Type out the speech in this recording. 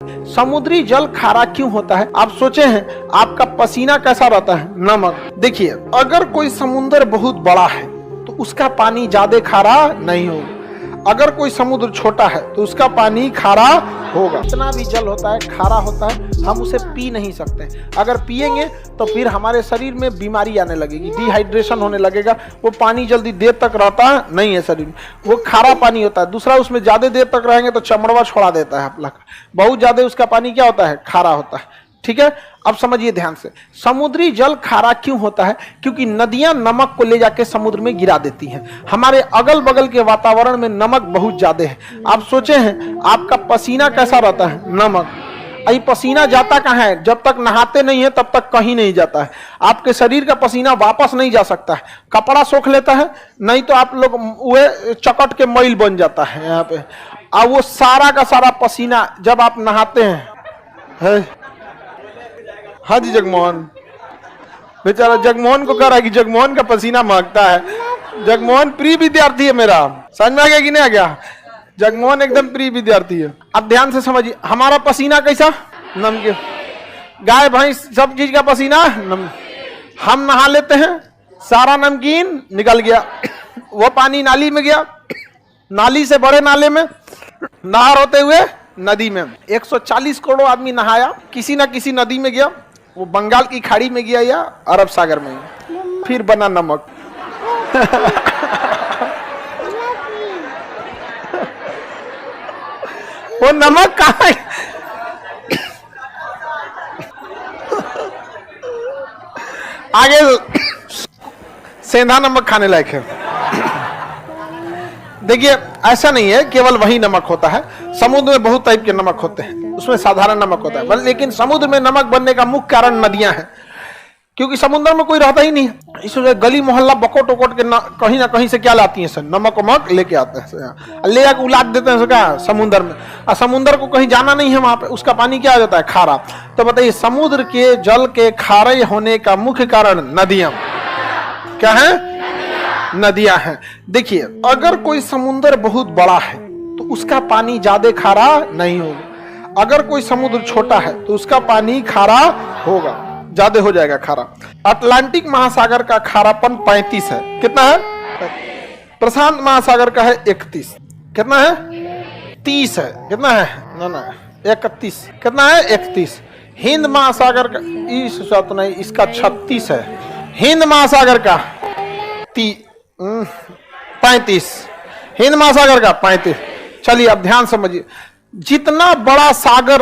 समुद्री जल खारा क्यों होता है? आप सोचे हैं आपका पसीना कैसा रहता है? नमक। देखिए, अगर कोई समुद्र बहुत बड़ा है तो उसका पानी ज्यादा खारा नहीं होगा। अगर कोई समुद्र छोटा है तो उसका पानी खारा होगा। जितना भी जल होता है खारा होता है, हम उसे पी नहीं सकते। अगर पिएंगे तो फिर हमारे शरीर में बीमारी आने लगेगी, डिहाइड्रेशन होने लगेगा। वो पानी जल्दी देर तक रहता नहीं है शरीर में, वो खारा पानी होता है। दूसरा, उसमें ज्यादा देर तक रहेंगे तो चमड़वा छोड़ा देता है अपना, बहुत ज्यादा उसका पानी क्या होता है? खारा होता है। ठीक है, अब समझिए ध्यान से, समुद्री जल खारा क्यों होता है? क्योंकि नदियां नमक को ले जाके समुद्र में गिरा देती हैं। हमारे अगल बगल के वातावरण में नमक बहुत ज्यादा है। आप सोचे हैं आपका पसीना कैसा रहता है? नमक। ये पसीना जाता कहाँ है? जब तक नहाते नहीं है तब तक कहीं नहीं जाता है। आपके शरीर का पसीना वापस नहीं जा सकता है। कपड़ा सोख लेता है, नहीं तो आप लोग वो चकट के मैल बन जाता है यहाँ पे। अब वो सारा का सारा पसीना जब आप नहाते हैं, हाँ जी जगमोहन, बेचारा जगमोहन को कह रहा है कि जगमोहन का पसीना महकता है। जगमोहन प्रिय विद्यार्थी है मेरा, समझ में आ गया कि नहीं आ गया? जगमोहन एकदम प्रिय विद्यार्थी है। अब ध्यान से समझिए, हमारा पसीना कैसा? नमकीन। गाय भैंस सब चीज का पसीना हम नहा लेते हैं, सारा नमकीन निकल गया, वो पानी नाली में गया, नाली से बड़े नाले में, नहर होते हुए नदी में। 140 करोड़ आदमी नहाया, किसी ना किसी नदी में गया, वो बंगाल की खाड़ी में गया या अरब सागर में गया, फिर बना नमक। वो नमक कहाँ है? आगे सेंधा नमक खाने लायक है। देखिए, ऐसा नहीं है केवल वही नमक होता है, समुद्र में बहुत टाइप के नमक होते हैं, उसमें साधारण नमक होता है। लेकिन समुद्र में नमक बनने का मुख्य कारण नदियां हैं, क्योंकि समुद्र में कोई रहता ही नहीं। इसलिए गली मोहल्ला बकोट वकोट के कहीं ना कहीं से क्या लाती हैं सर? नमक वमक लेके आते हैं, ले आके उलाट देते हैं क्या समुद्र में। और समुद्र को कहीं जाना नहीं है, वहां पे उसका पानी क्या आ जाता है? खारा। तो बताइए, समुद्र के जल के खारे होने का मुख्य कारण नदियां क्या है? नदियां हैं। देखिए, अगर कोई समुद्र बहुत बड़ा है तो उसका पानी ज्यादा खारा नहीं होगा। अगर कोई समुद्र छोटा है तो उसका पानी खारा होगा, ज्यादा हो जाएगा खारा। अटलांटिक महासागर का खारापन 35 है। कितना है? प्रशांत महासागर का है 31। कितना है? 30 है। कितना है? ना 31। कितना है? 31। हिंद महासागर का नहीं, इसका 36 है। हिंद महासागर का 35। हिंद महासागर का 35। चलिए अब ध्यान समझिए, जितना बड़ा सागर